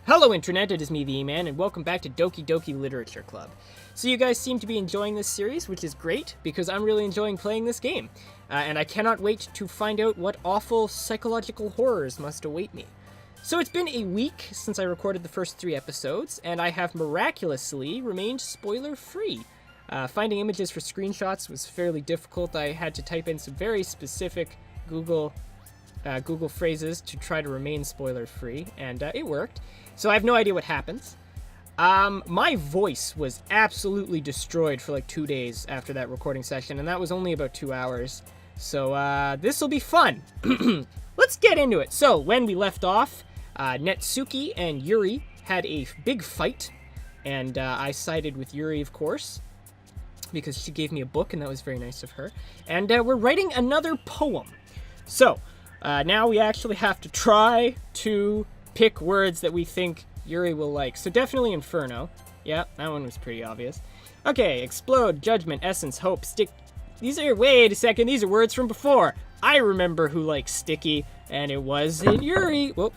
Hello Internet, it is me, the E-Man, and welcome back to Doki Doki Literature Club. So you guys seem to be enjoying this series, which is great, because I'm really enjoying playing this game. And I cannot wait to find out what awful psychological horrors must await me. So it's been a week since I recorded the first 3 episodes, and I have miraculously remained spoiler-free. Finding images for screenshots was fairly difficult. I had to type in some very specific Google phrases to try to remain spoiler-free, and it worked. So I have no idea what happens. My voice was absolutely destroyed for like 2 days after that recording session, and that was only about 2 hours. So this will be fun. Let's get into it. So when we left off, Netsuki and Yuri had a big fight, and I sided with Yuri, of course, because she gave me a book, and that was very nice of her. And we're writing another poem. So now we actually have to try to pick words that we think Yuri will like. So definitely Inferno. Yeah, that one was pretty obvious. Okay, explode, judgment, essence, hope, stick. Wait a second, these are words from before. I remember who likes sticky, and it was Yuri. Whoop.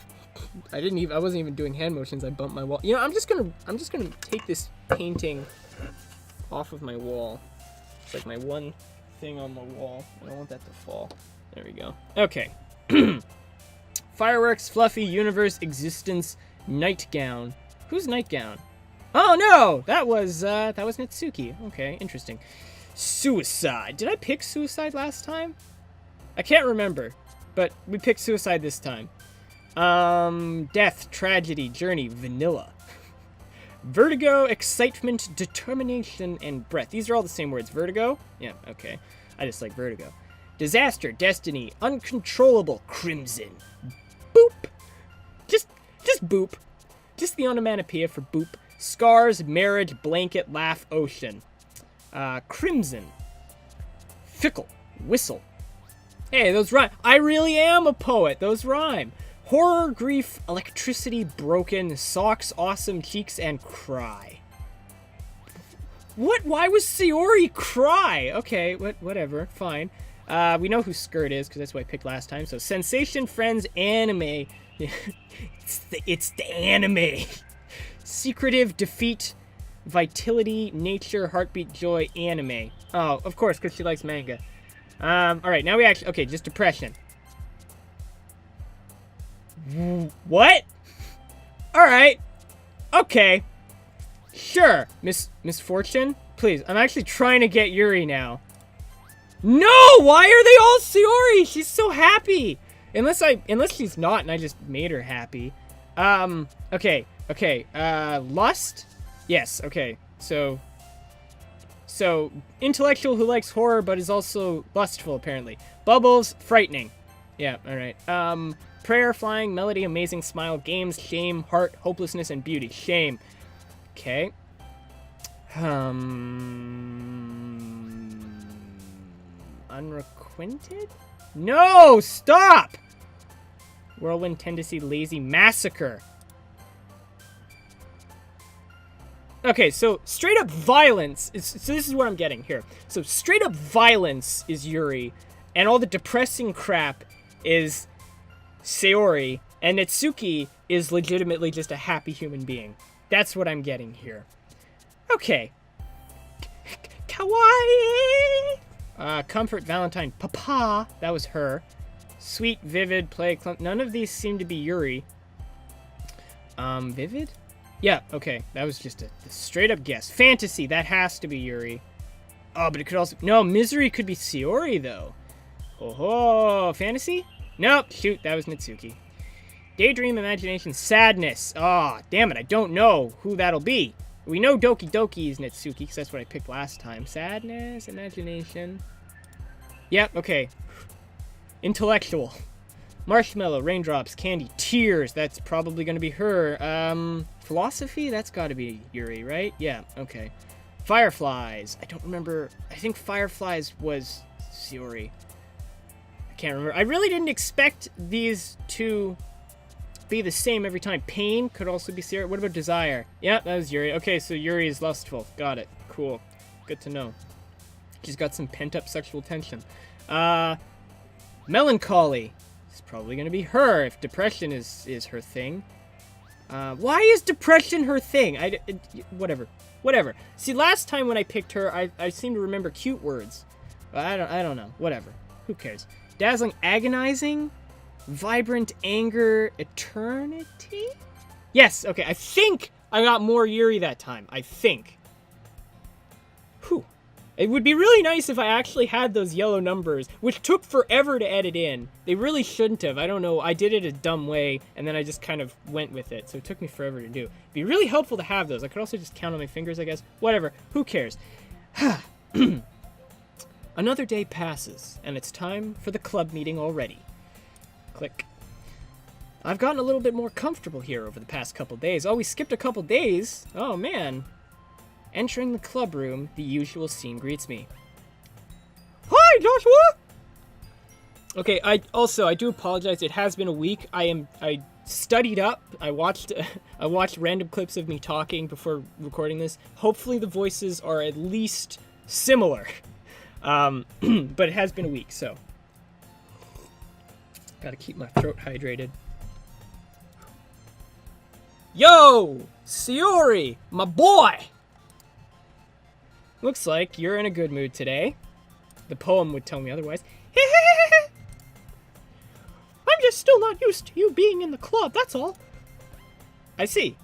I wasn't even doing hand motions. I bumped my wall. You know, I'm just gonna take this painting off of my wall. It's like my one thing on the wall. I don't want that to fall. There we go. Okay. Fireworks, fluffy, universe, existence, nightgown. Who's nightgown? Oh no! That was Natsuki. Okay, interesting. Suicide. Did I pick suicide last time? I can't remember, but we picked suicide this time. Death, tragedy, journey, vanilla. Vertigo, excitement, determination, and breath. These are all the same words. Vertigo? Yeah, okay. I just like vertigo. Disaster, destiny, uncontrollable, crimson. Boop. Just boop. Just the onomatopoeia for boop. Scars, marriage, blanket, laugh, ocean. Crimson. Fickle, whistle. Hey, those rhyme. I really am a poet. Those rhyme. Horror, grief, electricity, broken, socks, awesome, cheeks, and cry. What? Why was Sayori cry? Okay, whatever, fine. We know who Skirt is, because that's what I picked last time. So, sensation, friends, anime. it's the anime. Secretive, defeat, vitality, nature, heartbeat, joy, anime. Oh, of course, because she likes manga. Alright, now we actually... Okay, just depression. What? Alright. Okay. Sure. Misfortune? Please, I'm actually trying to get Yuri now. No! Why are they all Sayori? She's so happy. Unless she's not and I just made her happy. Okay. Lust? Yes, okay. So intellectual who likes horror but is also lustful, apparently. Bubbles, frightening. Yeah, alright. Prayer, flying, melody, amazing, smile, games, shame, heart, hopelessness, and beauty. Shame. Okay. Unrequited? No! Stop! Whirlwind, tendency, lazy, massacre. Okay, so straight up violence so this is what I'm getting here. So straight up violence is Yuri, and all the depressing crap is Sayori, and Netsuki is legitimately just a happy human being. That's what I'm getting here. Okay. Kawaii! Comfort, Valentine, Papa. That was her. Sweet, vivid, play, none of these seem to be Yuri. Vivid? Yeah, okay. That was just a straight up guess. Fantasy, that has to be Yuri. Oh, but it could also... No, misery could be Sayori, though. Oh, fantasy? Nope, shoot, that was Natsuki. Daydream, imagination, sadness. Oh, damn it, I don't know who that'll be. We know Doki Doki is Natsuki, because that's what I picked last time. Sadness, imagination. Yep, okay. Intellectual. Marshmallow, raindrops, candy, tears. That's probably going to be her. Philosophy? That's got to be Yuri, right? Yeah, okay. Fireflies. I don't remember. I think Fireflies was Sayori. I can't remember. I really didn't expect these to be the same every time. Pain could also be Sayori. What about desire? Yeah, that was Yuri. Okay, so Yuri is lustful. Got it. Cool. Good to know. She's got some pent-up sexual tension. Melancholy. It's probably going to be her if depression is her thing. Why is depression her thing? Whatever. See, last time when I picked her, I seem to remember cute words. I don't know. Whatever. Who cares? Dazzling, agonizing, vibrant anger, eternity? Yes, okay. I think I got more Yuri that time. I think. Whew. It would be really nice if I actually had those yellow numbers, which took forever to edit in. They really shouldn't have. I don't know. I did it a dumb way, and then I just kind of went with it, so it took me forever to do. It'd be really helpful to have those. I could also just count on my fingers, I guess. Whatever. Who cares? Another day passes, and it's time for the club meeting already. Click. I've gotten a little bit more comfortable here over the past couple days. Oh, we skipped a couple days? Oh, man. Entering the club room, the usual scene greets me. Hi, Joshua! Okay, I do apologize. It has been a week. I studied up. I watched random clips of me talking before recording this. Hopefully the voices are at least similar. But it has been a week, so gotta keep my throat hydrated. Yo, Yuri, my boy! Looks like you're in a good mood today. The poem would tell me otherwise. I'm just still not used to you being in the club, that's all. I see.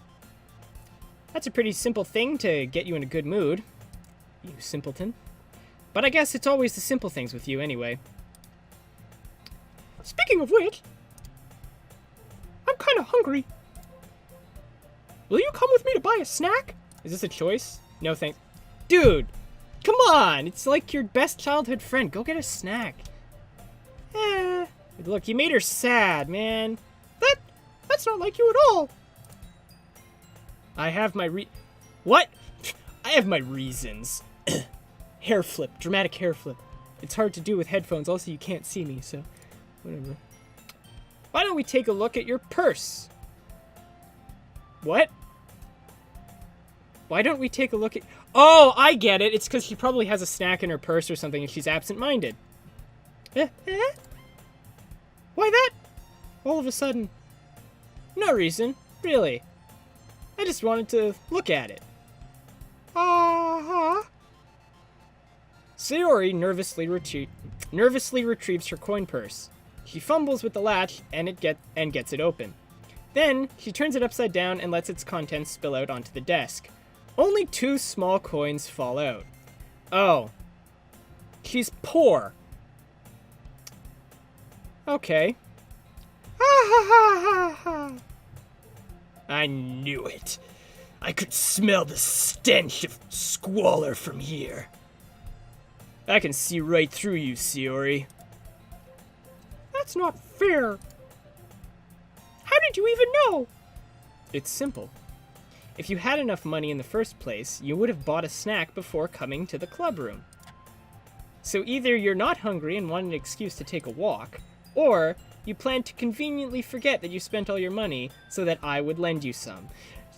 That's a pretty simple thing to get you in a good mood, you simpleton. But I guess it's always the simple things with you anyway. Speaking of which, I'm kind of hungry. Will you come with me to buy a snack? Is this a choice? No thanks. Dude, come on. It's like your best childhood friend. Go get a snack. Look, you made her sad, man. That's not like you at all. I have my What? I have my reasons. Hair flip. Dramatic hair flip. It's hard to do with headphones. Also, you can't see me, so whatever. Why don't we take a look at your purse? What? Why don't we take a look at... Oh, I get it. It's because she probably has a snack in her purse or something and she's absent-minded. Why that? All of a sudden. No reason. Really. I just wanted to look at it. Sayori nervously retrieves her coin purse. She fumbles with the latch and gets it open. Then, she turns it upside down and lets its contents spill out onto the desk. Only 2 small coins fall out. Oh. She's poor. Okay. I knew it. I could smell the stench of squalor from here. I can see right through you, Sayori. That's not fair. How did you even know? It's simple. If you had enough money in the first place, you would have bought a snack before coming to the club room. So either you're not hungry and want an excuse to take a walk, or you plan to conveniently forget that you spent all your money so that I would lend you some.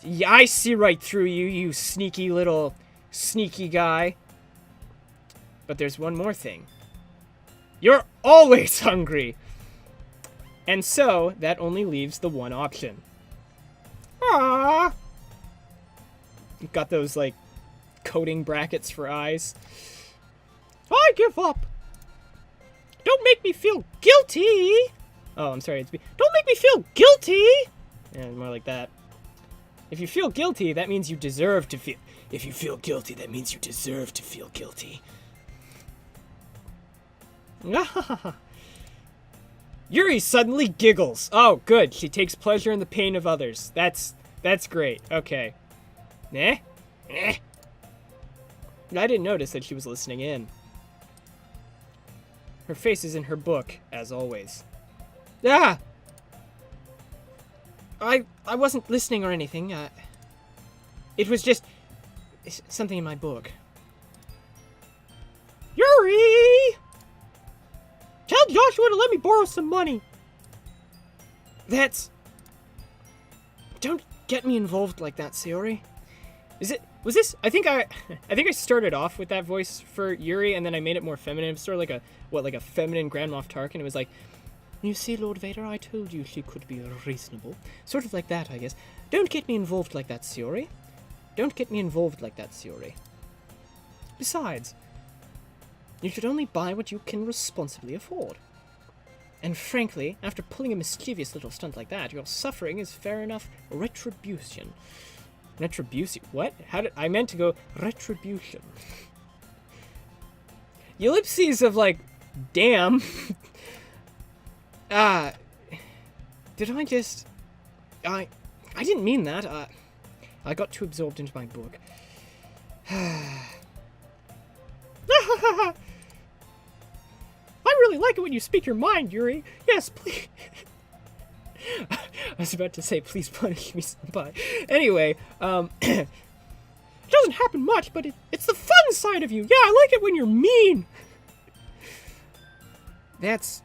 Yeah, I see right through you, you sneaky little sneaky guy. But there's one more thing. You're always hungry! And so, that only leaves the one option. Aww. You've got those, like, coding brackets for eyes. I give up. Don't make me feel guilty. Oh, I'm sorry. Don't make me feel guilty. Yeah, more like that. If you feel guilty, that means you deserve to feel... If you feel guilty, that means you deserve to feel guilty. Yuri suddenly giggles. Oh, good. She takes pleasure in the pain of others. That's great. Okay. I didn't notice that she was listening in. Her face is in her book, as always. I wasn't listening or anything. It was just something in my book. Yuri! Tell Joshua to let me borrow some money. Don't get me involved like that, Sayori. Was this? I think I started off with that voice for Yuri, and then I made it more feminine. It was sort of like a feminine Grand Moff Tarkin. It was like, you see, Lord Vader, I told you she could be reasonable. Sort of like that, I guess. Don't get me involved like that, Sayori. Don't get me involved like that, Sayori. Besides, you should only buy what you can responsibly afford. And frankly, after pulling a mischievous little stunt like that, your suffering is fair enough retribution. Retribution? What? How did I meant to go retribution? Ellipses of like, damn. Did I just... I didn't mean that. I got too absorbed into my book. I really like it when you speak your mind, Yuri. Yes, please. I was about to say, please punish me, senpai. Anyway, it doesn't happen much, but it's the fun side of you. Yeah, I like it when you're mean. There's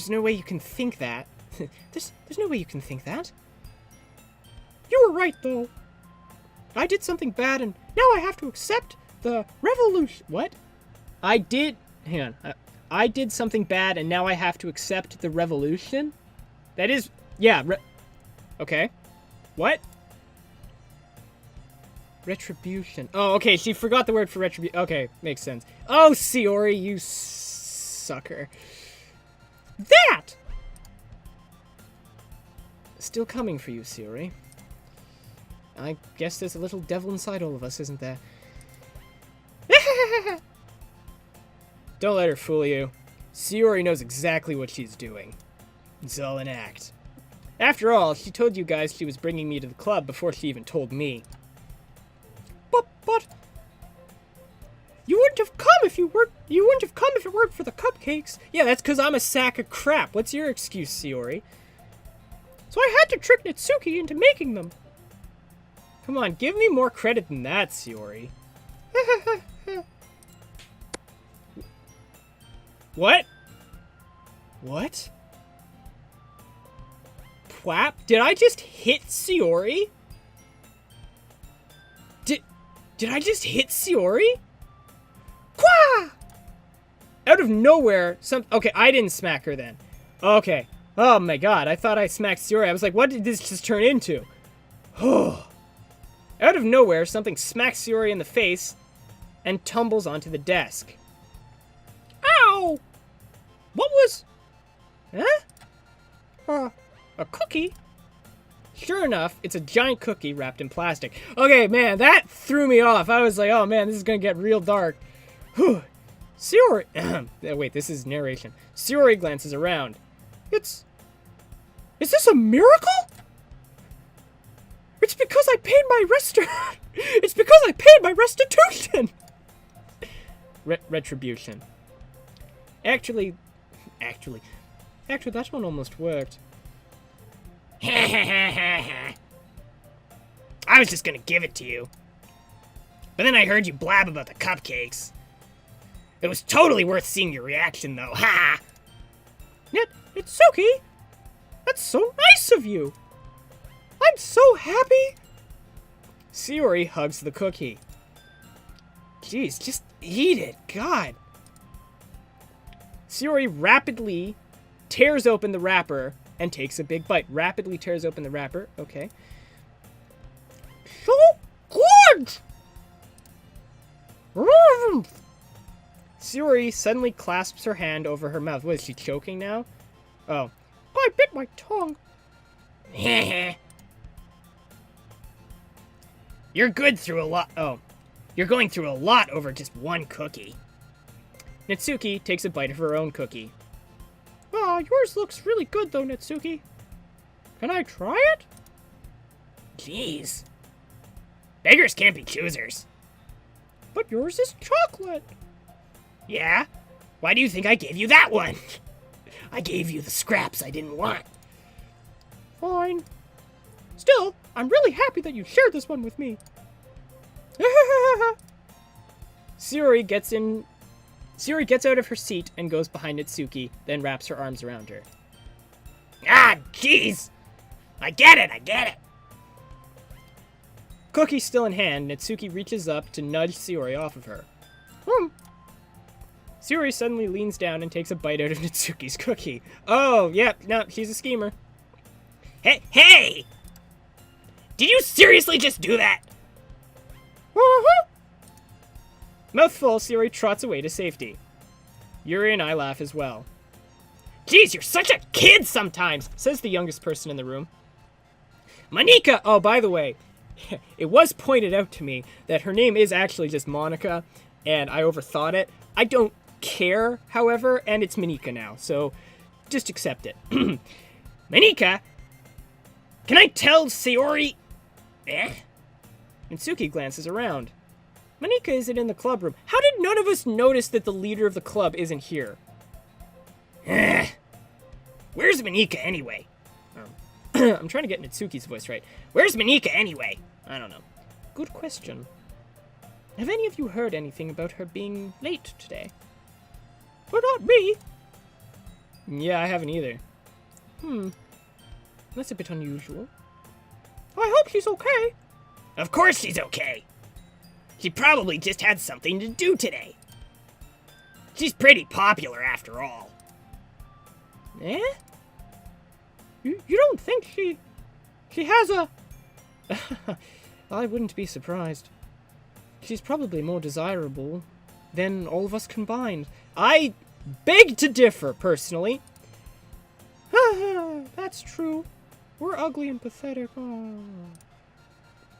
no way you can think that. There's no way you can think that. You were right, though. I did something bad, and now I have to accept the revolution. What? Hang on. I did something bad, and now I have to accept the revolution? That is... Yeah, okay. What? Retribution. Oh, okay, she forgot the word for retribution. Okay, makes sense. Oh, Sayori, you sucker. That! Still coming for you, Sayori. I guess there's a little devil inside all of us, isn't there? Don't let her fool you. Sayori knows exactly what she's doing. It's all an act. After all, she told you guys she was bringing me to the club before she even told me. But... You wouldn't have come if it weren't for the cupcakes. Yeah, that's because I'm a sack of crap. What's your excuse, Sayori? So I had to trick Natsuki into making them. Come on, give me more credit than that, Sayori. What? What? Pwap? Did I just hit Sayori? Did I just hit Sayori? Qua! Out of nowhere, okay, I didn't smack her then. Okay. Oh my god, I thought I smacked Sayori. I was like, what did this just turn into? Out of nowhere, something smacks Yuri in the face and tumbles onto the desk. Ow! What was... Huh? A cookie? Sure enough, it's a giant cookie wrapped in plastic. Okay, man, that threw me off. I was like, oh man, this is gonna get real dark. Whew. Sayori... Wait, this is narration. Sayori glances around. Is this a miracle? It's because I paid my It's because I paid my restitution! Retribution. Actually, that one almost worked. I was just gonna give it to you. But then I heard you blab about the cupcakes. It was totally worth seeing your reaction, though. Ha! Natsuki? That's so nice of you! I'm so happy! Sayori hugs the cookie. Jeez, just eat it, God. Sayori rapidly tears open the wrapper and takes a big bite. Rapidly tears open the wrapper, okay. So good! Sayori suddenly clasps her hand over her mouth. What, is she choking now? Oh. I bit my tongue. You're good through a lot. Oh. You're going through a lot over just one cookie. Natsuki takes a bite of her own cookie. Yours looks really good though, Natsuki. Can I try it? Jeez. Beggars can't be choosers. But yours is chocolate. Yeah? Why do you think I gave you that one? I gave you the scraps I didn't want. Fine. Still, I'm really happy that you shared this one with me. Sayori gets out of her seat and goes behind Natsuki, then wraps her arms around her. Ah, jeez! I get it! Cookie still in hand, Natsuki reaches up to nudge Sayori off of her. Sayori suddenly leans down and takes a bite out of Natsuki's cookie. Oh, yep, no, she's a schemer. Hey! Did you seriously just do that? Mouthful, Yuri trots away to safety. Yuri and I laugh as well. Geez, you're such a kid sometimes, Says the youngest person in the room. Monika! Oh, by the way, it was pointed out to me that her name is actually just Monica, and I overthought it. I don't care, however, and it's Monika now, so just accept it. Monika? Can I tell Sayori? Mitsuki glances around. Monika isn't in the club room. How did none of us notice that the leader of the club isn't here? Where's Monika anyway? I'm trying to get Mitsuki's voice right. Where's Monika anyway? I don't know. Good question. Have any of you heard anything about her being late today? Well, not me. Yeah, I haven't either. That's a bit unusual. I hope she's okay. Of course she's okay. She probably just had something to do today. She's pretty popular after all. Eh? You don't think she has a... I wouldn't be surprised. She's probably more desirable than all of us combined. I beg to differ, personally. That's true. We're ugly and pathetic. Oh.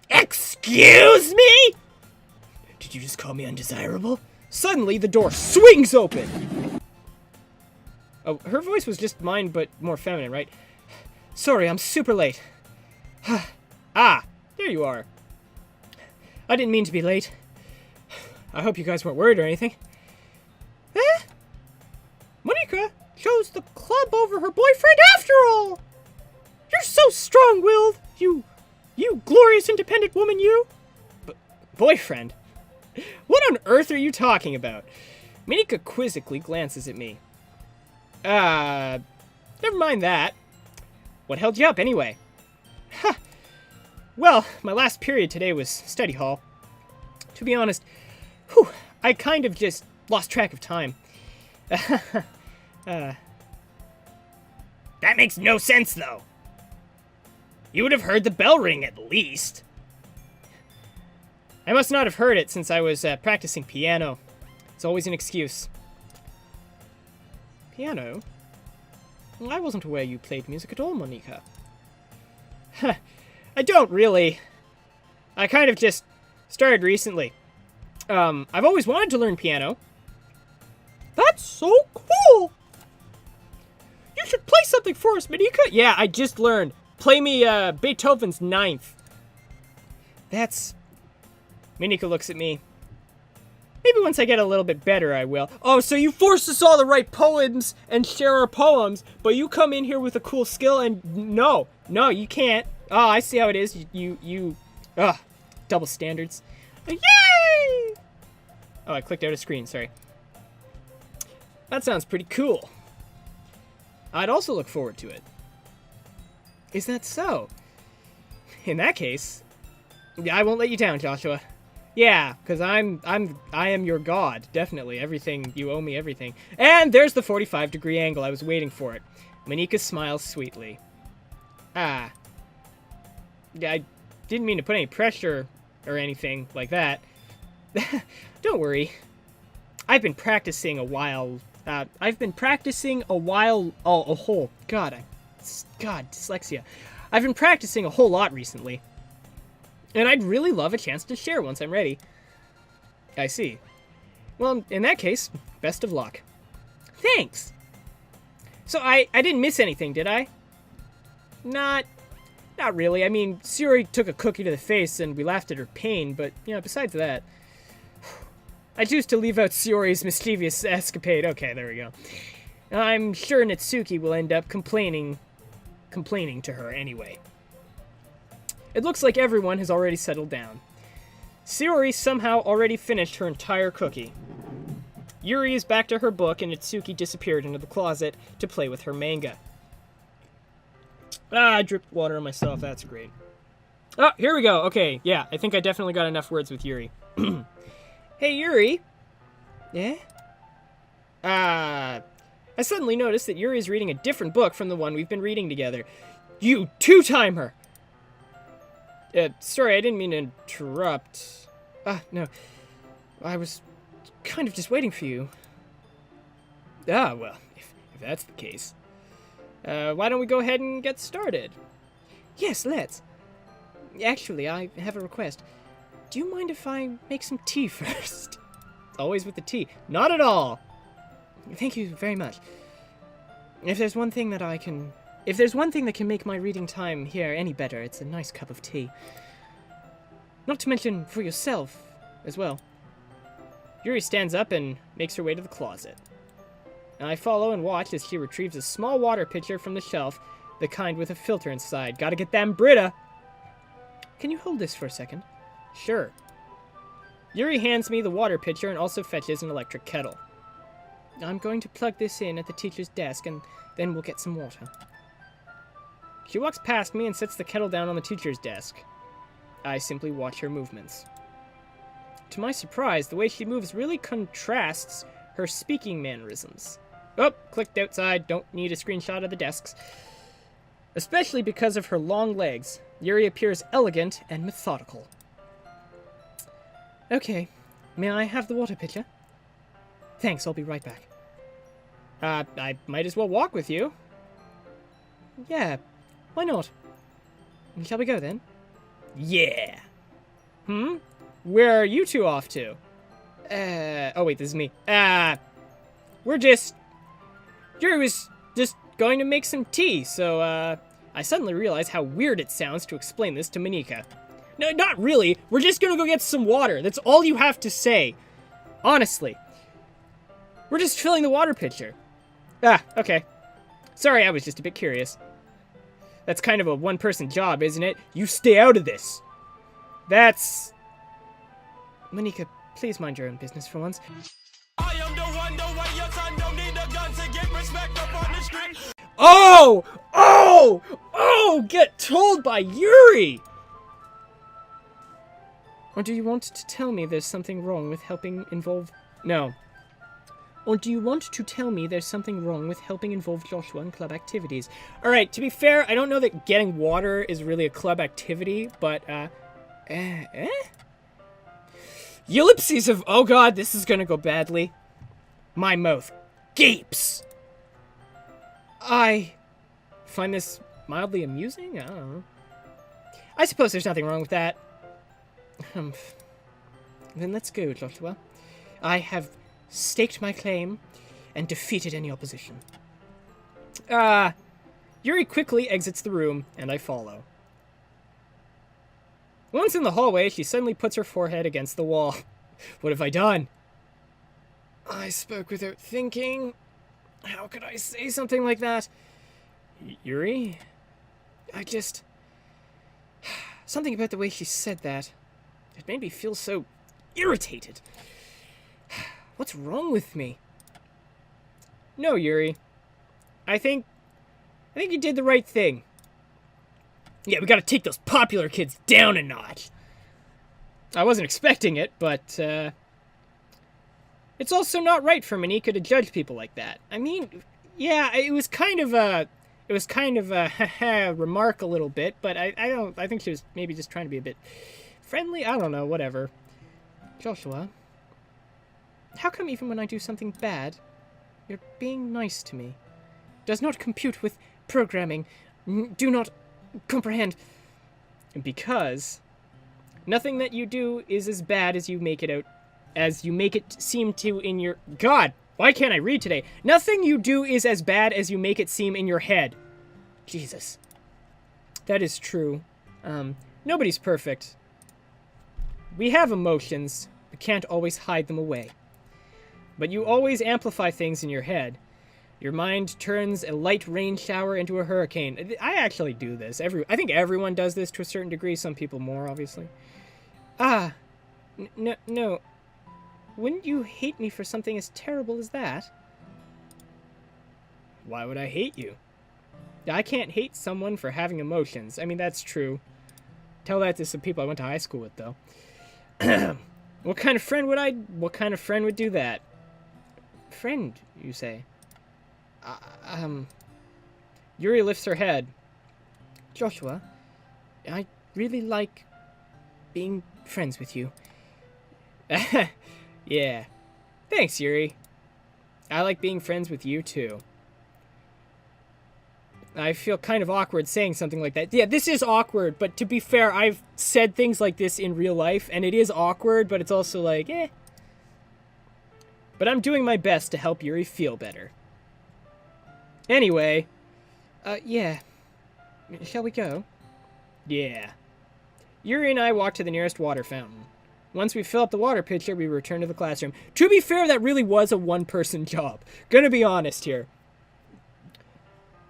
Excuse me? Did you just call me undesirable? Suddenly, the door swings open. Oh, her voice was just mine, but more feminine, right? Sorry, I'm super late. Ah, there you are. I didn't mean to be late. I hope you guys weren't worried or anything. Eh? Monika chose the club over her boyfriend after all! You're so strong-willed, you glorious independent woman, you! Boyfriend? What on earth are you talking about? Monika quizzically glances at me. Never mind that. What held you up, anyway? Ha! Well, my last period today was study hall. To be honest, I kind of just lost track of time. That makes no sense, though. You would have heard the bell ring at least. I must not have heard it since I was practicing piano. It's always an excuse. Piano? Well, I wasn't aware you played music at all, Monika. I don't really. I kind of just started recently. I've always wanted to learn piano. That's so cool! You should play something for us, Monika! Yeah, I just learned. Play me Beethoven's Ninth. That's... Monika looks at me. Maybe once I get a little bit better, I will. Oh, so you forced us all to write poems and share our poems, but you come in here with a cool skill and no, you can't. Oh, I see how it is. Double standards. Yay! Oh, I clicked out of screen, sorry. That sounds pretty cool. I'd also look forward to it. Is that so? In that case, I won't let you down, Joshua. Yeah, because I am your god, definitely. Everything, you owe me everything. And there's the 45-degree angle, I was waiting for it. Monika smiles sweetly. I didn't mean to put any pressure or anything like that. Don't worry. I've been practicing a while. God, dyslexia. I've been practicing a whole lot recently. And I'd really love a chance to share once I'm ready. I see. Well, in that case, best of luck. Thanks! So I didn't miss anything, did I? Not really. I mean, Yuri took a cookie to the face and we laughed at her pain, but, besides that... I choose to leave out Yuri's mischievous escapade. Okay, there we go. I'm sure Natsuki will end up complaining to her anyway. It looks like everyone has already settled down. Yuri somehow already finished her entire cookie. Yuri is back to her book and Natsuki disappeared into the closet to play with her manga. I dripped water on myself, that's great. Oh, here we go, okay, yeah, I think I definitely got enough words with Yuri. Hey, Yuri. Yeah? I suddenly noticed that Yuri is reading a different book from the one we've been reading together. You two-timer! Sorry, I didn't mean to interrupt. No. I was kind of just waiting for you. Ah, well, if that's the case. Why don't we go ahead and get started? Yes, let's. Actually, I have a request. Do you mind if I make some tea first? Always with the tea. Not at all! Thank you very much. If there's one thing that can make my reading time here any better, it's a nice cup of tea. Not to mention for yourself as well. Yuri stands up and makes her way to the closet. I follow and watch as she retrieves a small water pitcher from the shelf, the kind with a filter inside. Gotta get them Brita! Can you hold this for a second? Sure. Yuri hands me the water pitcher and also fetches an electric kettle. I'm going to plug this in at the teacher's desk and then we'll get some water. She walks past me and sets the kettle down on the teacher's desk. I simply watch her movements. To my surprise, the way she moves really contrasts her speaking mannerisms. Oh, clicked outside. Don't need a screenshot of the desks. Especially because of her long legs, Yuri appears elegant and methodical. Okay, may I have the water pitcher? Thanks, I'll be right back. I might as well walk with you. Yeah, why not? Shall we go then? Yeah. Where are you two off to? Oh wait, this is me. Yuri was just going to make some tea, so, I suddenly realized how weird it sounds to explain this to Monika. No, not really. We're just gonna go get some water. That's all you have to say. Honestly. We're just filling the water pitcher. Okay. Sorry, I was just a bit curious. That's kind of a one-person job, isn't it? You stay out of this. That's... Monika, please mind your own business for once. I am the one, the way your son don't need a gun to get respect up on the street. Oh! Oh! Oh! Get told by Yuri! Or do you want to tell me there's something wrong with helping involve... No. Or do you want to tell me there's something wrong with helping involve Joshua in club activities? Alright, to be fair, I don't know that getting water is really a club activity, but, Ellipses of... Oh god, this is gonna go badly. My mouth gapes. I find this mildly amusing? I don't know. I suppose there's nothing wrong with that. Then let's go, Joshua. I have staked my claim and defeated any opposition. Yuri quickly exits the room, and I follow. Once in the hallway, she suddenly puts her forehead against the wall. What have I done? I spoke without thinking. How could I say something like that? Yuri? Something about the way she said that. It made me feel so irritated. What's wrong with me? No, Yuri. I think you did the right thing. Yeah, we gotta take those popular kids down a notch. I wasn't expecting it, but, it's also not right for Monika to judge people like that. I mean, yeah, it was kind of a remark a little bit, but I think she was maybe just trying to be a bit friendly. I don't know, whatever. Joshua, how come even when I do something bad, you're being nice to me? Does not compute with programming. Do not comprehend. Because nothing that you do is as bad as you make it out, as you make it seem to in your... God, why can't I read today? Nothing you do is as bad as you make it seem in your head. Jesus. That is true. Nobody's perfect. We have emotions, but can't always hide them away. But you always amplify things in your head. Your mind turns a light rain shower into a hurricane. I actually do this. I think everyone does this to a certain degree. Some people more, obviously. No. Wouldn't you hate me for something as terrible as that? Why would I hate you? I can't hate someone for having emotions. I mean, that's true. Tell that to some people I went to high school with, though. What kind of friend would do that? Friend, you say? Yuri lifts her head. Joshua, I really like being friends with you. Yeah. Thanks, Yuri. I like being friends with you, too. I feel kind of awkward saying something like that. Yeah, this is awkward, but to be fair, I've said things like this in real life, and it is awkward, but it's also like, eh. But I'm doing my best to help Yuri feel better. Anyway, yeah. Shall we go? Yeah. Yuri and I walk to the nearest water fountain. Once we fill up the water pitcher, we return to the classroom. To be fair, that really was a one-person job. Gonna be honest here.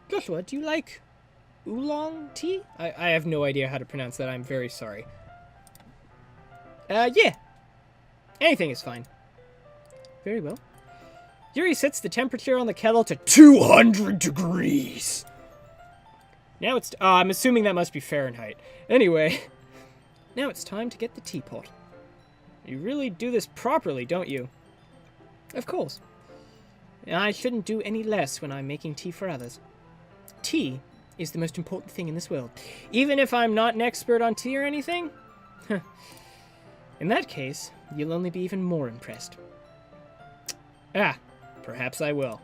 Joshua, do you like oolong tea? I have no idea how to pronounce that. I'm very sorry. Yeah. Anything is fine. Very well. Yuri sets the temperature on the kettle to 200 degrees. Now it's... I'm assuming that must be Fahrenheit. Anyway, now it's time to get the teapot. You really do this properly, don't you? Of course. I shouldn't do any less when I'm making tea for others. Tea is the most important thing in this world. Even if I'm not an expert on tea or anything? In that case, you'll only be even more impressed. Perhaps I will.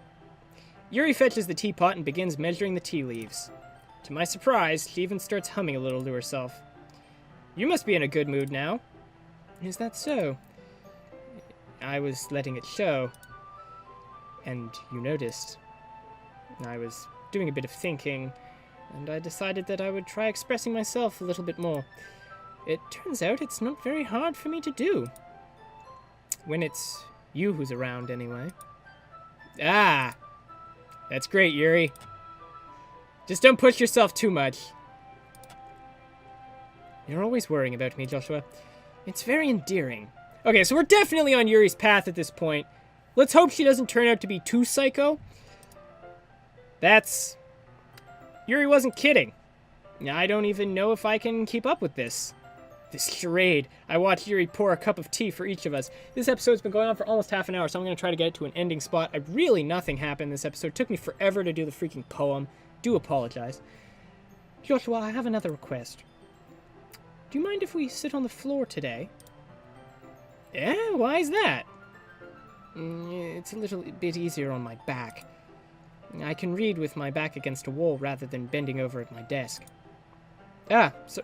Yuri fetches the teapot and begins measuring the tea leaves. To my surprise, she even starts humming a little to herself. You must be in a good mood now. Is that so? I was letting it show. And you noticed. I was doing a bit of thinking, and I decided that I would try expressing myself a little bit more. It turns out it's not very hard for me to do. When it's you who's around, anyway. That's great, Yuri. Just don't push yourself too much. You're always worrying about me, Joshua. It's very endearing. Okay, so we're definitely on Yuri's path at this point. Let's hope she doesn't turn out to be too psycho. Yuri wasn't kidding. I don't even know if I can keep up with this. This charade. I watched Yuri pour a cup of tea for each of us. This episode's been going on for almost half an hour, so I'm going to try to get it to an ending spot. Nothing happened this episode. It took me forever to do the freaking poem. Do apologize. Joshua, I have another request. Do you mind if we sit on the floor today? Yeah, why is that? It's a little bit easier on my back. I can read with my back against a wall rather than bending over at my desk.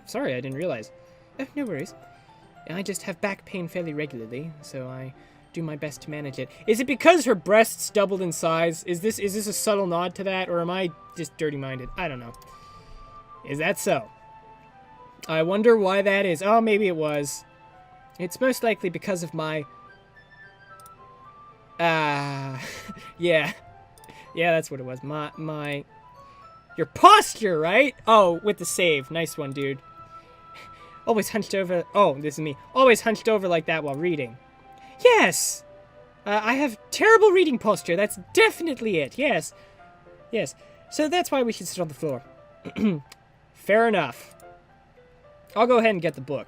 Sorry, I didn't realize. No worries. I just have back pain fairly regularly, so I do my best to manage it. Is it because her breasts doubled in size? Is this a subtle nod to that, or am I just dirty-minded? I don't know. Is that so? I wonder why that is. Oh, maybe it was. It's most likely because of my... yeah. Yeah, that's what it was. Your posture, right? Oh, with the save. Nice one, dude. Always hunched over... Oh, this is me. Always hunched over like that while reading. Yes! I have terrible reading posture. That's definitely it. Yes. Yes. So that's why we should sit on the floor. Fair enough. I'll go ahead and get the book.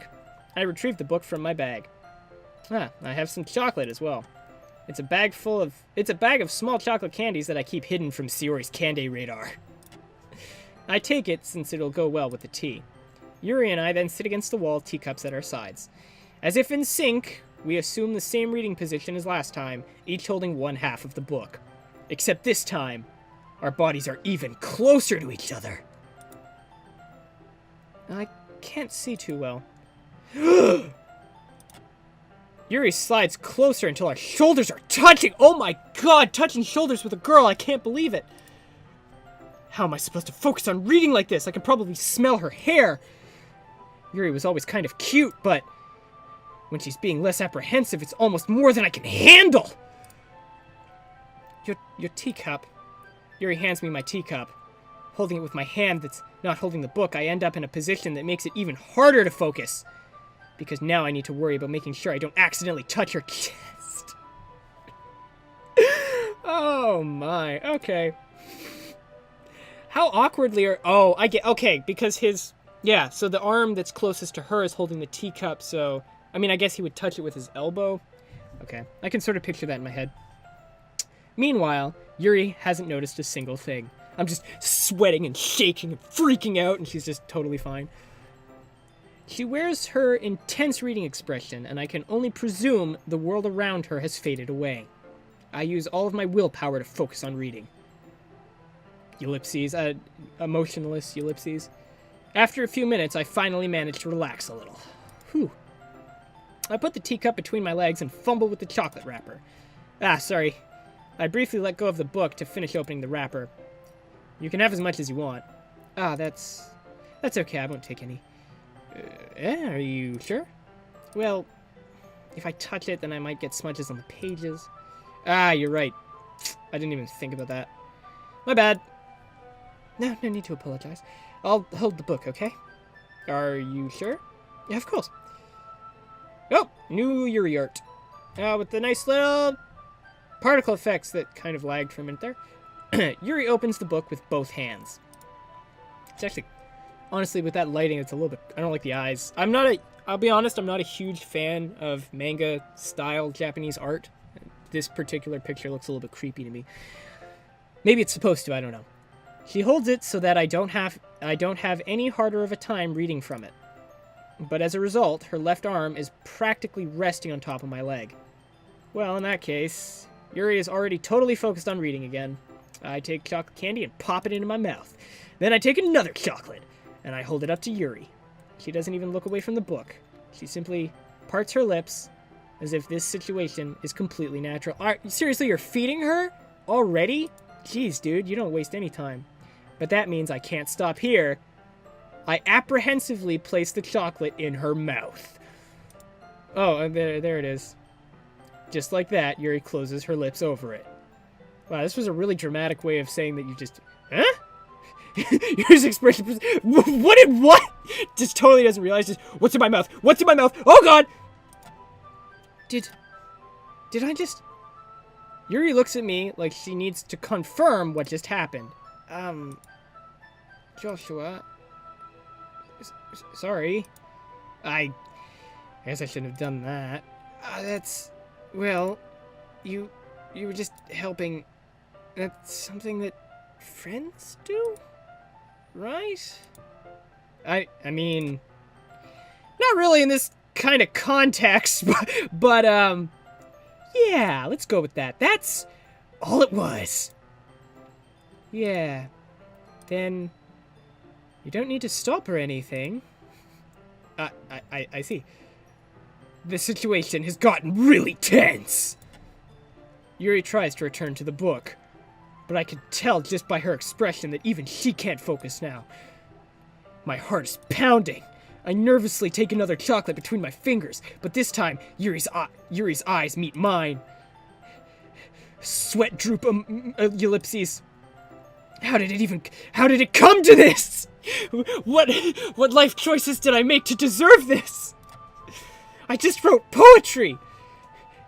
I retrieved the book from my bag. I have some chocolate as well. It's a bag of small chocolate candies that I keep hidden from Sayori's candy radar. I take it since it'll go well with the tea. Yuri and I then sit against the wall, teacups at our sides. As if in sync, we assume the same reading position as last time, each holding one half of the book. Except this time, our bodies are even closer to each other. I can't see too well. Yuri slides closer until our shoulders are touching. Oh my god, touching shoulders with a girl. I can't believe it. How am I supposed to focus on reading like this? I can probably smell her hair. Yuri was always kind of cute, but when she's being less apprehensive, it's almost more than I can handle. Your teacup. Yuri hands me my teacup. Holding it with my hand that's not holding the book, I end up in a position that makes it even harder to focus. Because now I need to worry about making sure I don't accidentally touch her chest. Oh my, okay. How awkwardly are... Oh, I get... Okay, because his... Yeah, so the arm that's closest to her is holding the teacup, so... I mean, I guess he would touch it with his elbow. Okay, I can sort of picture that in my head. Meanwhile, Yuri hasn't noticed a single thing. I'm just sweating and shaking and freaking out, and she's just totally fine. She wears her intense reading expression, and I can only presume the world around her has faded away. I use all of my willpower to focus on reading. Ellipses, emotionless ellipses. After a few minutes, I finally manage to relax a little. Whew. I put the teacup between my legs and fumble with the chocolate wrapper. Sorry. I briefly let go of the book to finish opening the wrapper. You can have as much as you want. That's okay, I won't take any. Are you sure? Well, if I touch it, then I might get smudges on the pages. You're right. I didn't even think about that. My bad. No need to apologize. I'll hold the book, okay? Are you sure? Yeah, of course. Oh, new Yuri art. With the nice little particle effects that kind of lagged for a minute there. Yuri opens the book with both hands. It's actually, honestly, with that lighting, it's a little bit, I don't like the eyes. I'll be honest, I'm not a huge fan of manga-style Japanese art. This particular picture looks a little bit creepy to me. Maybe it's supposed to, I don't know. She holds it so that I don't have any harder of a time reading from it. But as a result, her left arm is practically resting on top of my leg. Well, in that case, Yuri is already totally focused on reading again. I take chocolate candy and pop it into my mouth. Then I take another chocolate, and I hold it up to Yuri. She doesn't even look away from the book. She simply parts her lips as if this situation is completely natural. Seriously, you're feeding her? Already? Jeez, dude, you don't waste any time. But that means I can't stop here. I apprehensively place the chocolate in her mouth. Oh, there it is. Just like that, Yuri closes her lips over it. Wow, this was a really dramatic way of saying that you just... Huh? Yuri's expression... What? Just totally doesn't realize. Just, what's in my mouth? What's in my mouth? Oh, God! Did I just... Yuri looks at me like she needs to confirm what just happened. Joshua... Sorry. I guess I shouldn't have done that. Well, you were just helping. That's something that friends do, right? I mean, not really in this kind of context, but yeah, let's go with that. That's all it was. Yeah. Then you don't need to stop or anything. I see. The situation has gotten really tense. Yuri tries to return to the book, but I can tell just by her expression that even she can't focus now. My heart is pounding. I nervously take another chocolate between my fingers, but this time Yuri's eyes meet mine. Sweat droop ellipses. How did it come to this? What life choices did I make to deserve this? I just wrote poetry.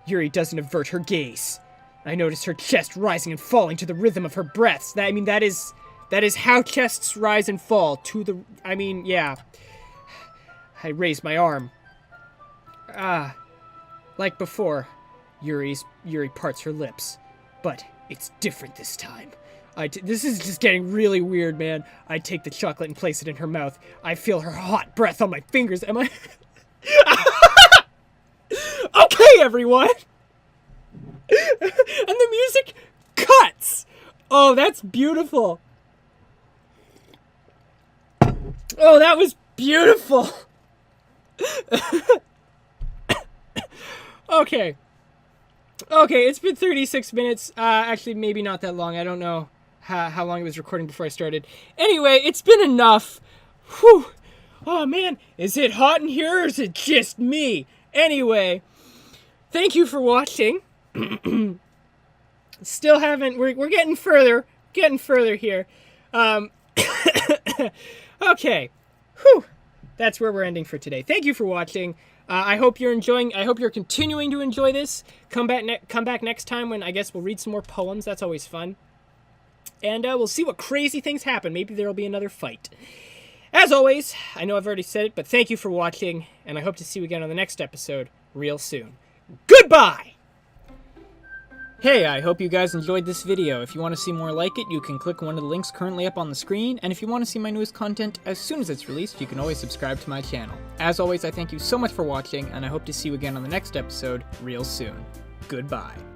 Yuri doesn't avert her gaze. I notice her chest rising and falling to the rhythm of her breaths. That is how chests rise and fall to the, yeah. I raise my arm. Like before, Yuri parts her lips, but it's different this time. This is just getting really weird, man. I take the chocolate and place it in her mouth. I feel her hot breath on my fingers. Am I... Okay, everyone! And the music cuts! Oh, that's beautiful. Oh, that was beautiful. Okay. Okay, it's been 36 minutes. Actually, maybe not that long. I don't know how long it was recording before I started. Anyway, it's been enough. Whew. Oh, man. Is it hot in here or is it just me? Anyway, thank you for watching. Still haven't... We're getting further. Getting further here. Okay. Whew. That's where we're ending for today. Thank you for watching. I hope you're enjoying... I hope you're continuing to enjoy this. Come back next time when I guess we'll read some more poems. That's always fun. And we'll see what crazy things happen. Maybe there'll be another fight. As always, I know I've already said it, but thank you for watching, and I hope to see you again on the next episode real soon. Goodbye! Hey, I hope you guys enjoyed this video. If you want to see more like it, you can click one of the links currently up on the screen, and if you want to see my newest content as soon as it's released, you can always subscribe to my channel. As always, I thank you so much for watching, and I hope to see you again on the next episode real soon. Goodbye.